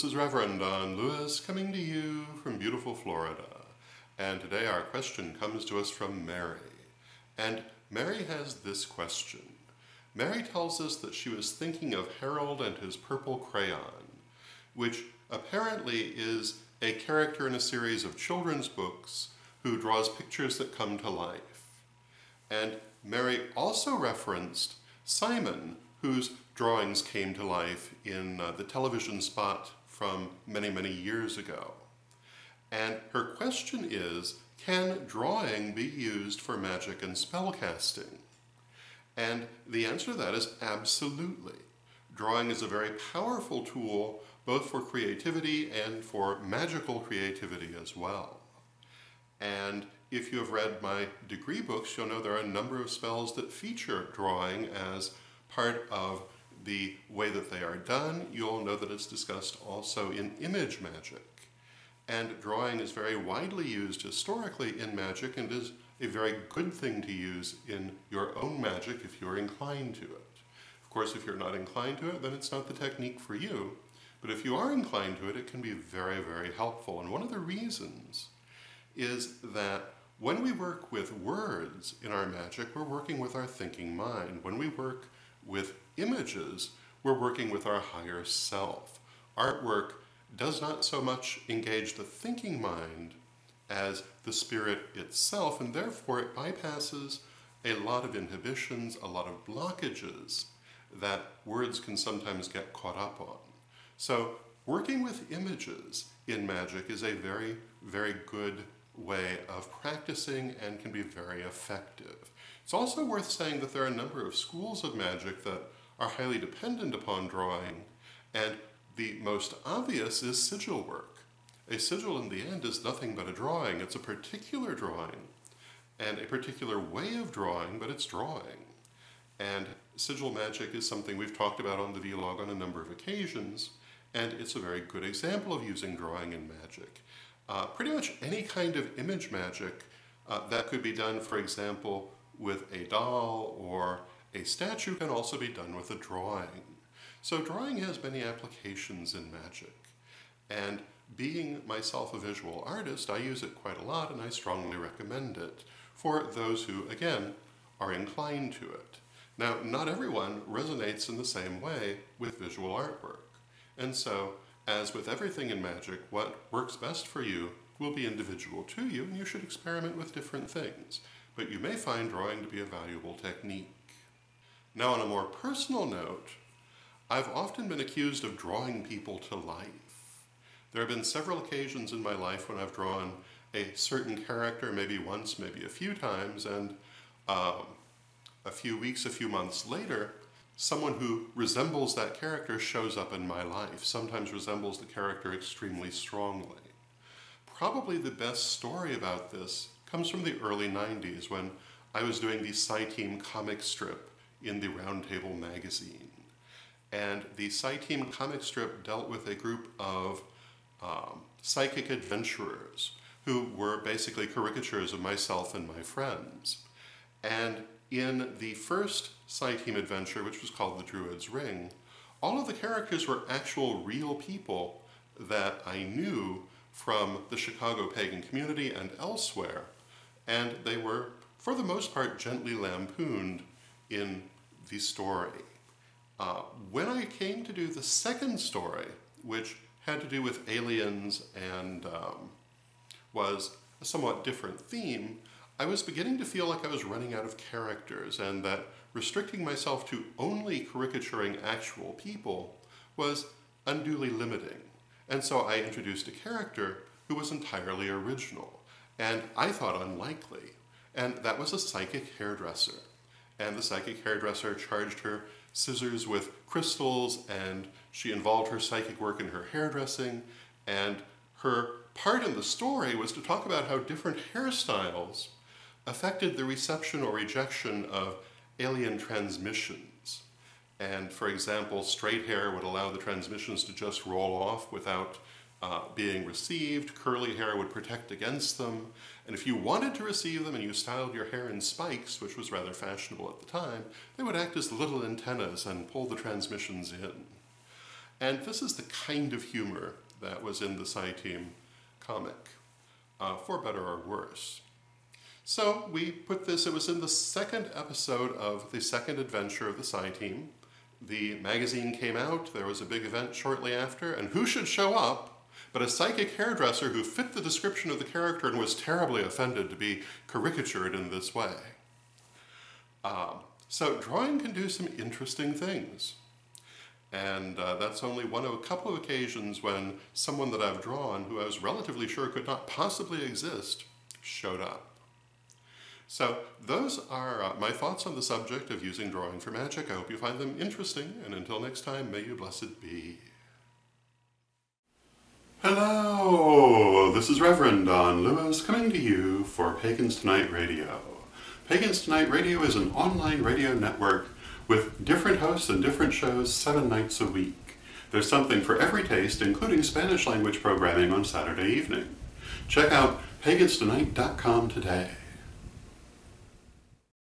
This is Reverend Don Lewis coming to you from beautiful Florida. And today our question comes to us from Mary. And Mary has this question. Mary tells us that she was thinking of Harold and his purple crayon, which apparently is a character in a series of children's books who draws pictures that come to life. And Mary also referenced Simon, whose drawings came to life in the television spot from many, many years ago. And her question is, can drawing be used for magic and spellcasting? And the answer to that is absolutely. Drawing is a very powerful tool both for creativity and for magical creativity as well. And if you have read my degree books, you'll know there are a number of spells that feature drawing as part of the way that they are done. You'll know that it's discussed also in image magic. And drawing is very widely used historically in magic and is a very good thing to use in your own magic if you're inclined to it. Of course, if you're not inclined to it, then it's not the technique for you. But if you are inclined to it, it can be very, very helpful. And one of the reasons is that when we work with words in our magic, we're working with our thinking mind. When we work with images, we're working with our higher self. Artwork does not so much engage the thinking mind as the spirit itself, and therefore it bypasses a lot of inhibitions, a lot of blockages that words can sometimes get caught up on. So working with images in magic is a very, very good way of practicing and can be very effective. It's also worth saying that there are a number of schools of magic that are highly dependent upon drawing, and the most obvious is sigil work. A sigil in the end is nothing but a drawing. It's a particular drawing and a particular way of drawing, but it's drawing. And sigil magic is something we've talked about on the vlog on a number of occasions, and it's a very good example of using drawing in magic. Pretty much any kind of image magic that could be done, for example, with a doll or a statue can also be done with a drawing. So drawing has many applications in magic. And being myself a visual artist, I use it quite a lot and I strongly recommend it for those who, again, are inclined to it. Now, not everyone resonates in the same way with visual artwork. And so, as with everything in magic, what works best for you will be individual to you, and you should experiment with different things. But you may find drawing to be a valuable technique. Now, on a more personal note, I've often been accused of drawing people to life. There have been several occasions in my life when I've drawn a certain character, maybe once, maybe a few times, and a few weeks, a few months later, someone who resembles that character shows up in my life, sometimes resembles the character extremely strongly. Probably the best story about this comes from the early 90s when I was doing the Sci-Team comic strip in the Round Table magazine. And the Sci-Team comic strip dealt with a group of psychic adventurers who were basically caricatures of myself and my friends. And in the first Sci-Team adventure, which was called The Druid's Ring, all of the characters were actual real people that I knew from the Chicago pagan community and elsewhere, and they were, for the most part, gently lampooned in the story. When I came to do the second story, which had to do with aliens and was a somewhat different theme, I was beginning to feel like I was running out of characters and that restricting myself to only caricaturing actual people was unduly limiting. And so I introduced a character who was entirely original and I thought unlikely, and that was a psychic hairdresser. And the psychic hairdresser charged her scissors with crystals, and she involved her psychic work in her hairdressing, and her part in the story was to talk about how different hairstyles affected the reception or rejection of alien transmissions. And for example, straight hair would allow the transmissions to just roll off without being received. Curly hair would protect against them. And if you wanted to receive them and you styled your hair in spikes, which was rather fashionable at the time, they would act as little antennas and pull the transmissions in. And this is the kind of humor that was in the Sci-Team comic, for better or worse. So we put this, it was in the second episode of the second adventure of the Sci-Team. The magazine came out, there was a big event shortly after, and who should show up but a psychic hairdresser who fit the description of the character and was terribly offended to be caricatured in this way. So drawing can do some interesting things. And that's only one of a couple of occasions when someone that I've drawn, who I was relatively sure could not possibly exist, showed up. So those are my thoughts on the subject of using drawing for magic. I hope you find them interesting, and until next time, may you blessed be. Hello, this is Reverend Don Lewis coming to you for Pagans Tonight Radio. Pagans Tonight Radio is an online radio network with different hosts and different shows 7 nights a week. There's something for every taste, including Spanish language programming on Saturday evening. Check out paganstonight.com today.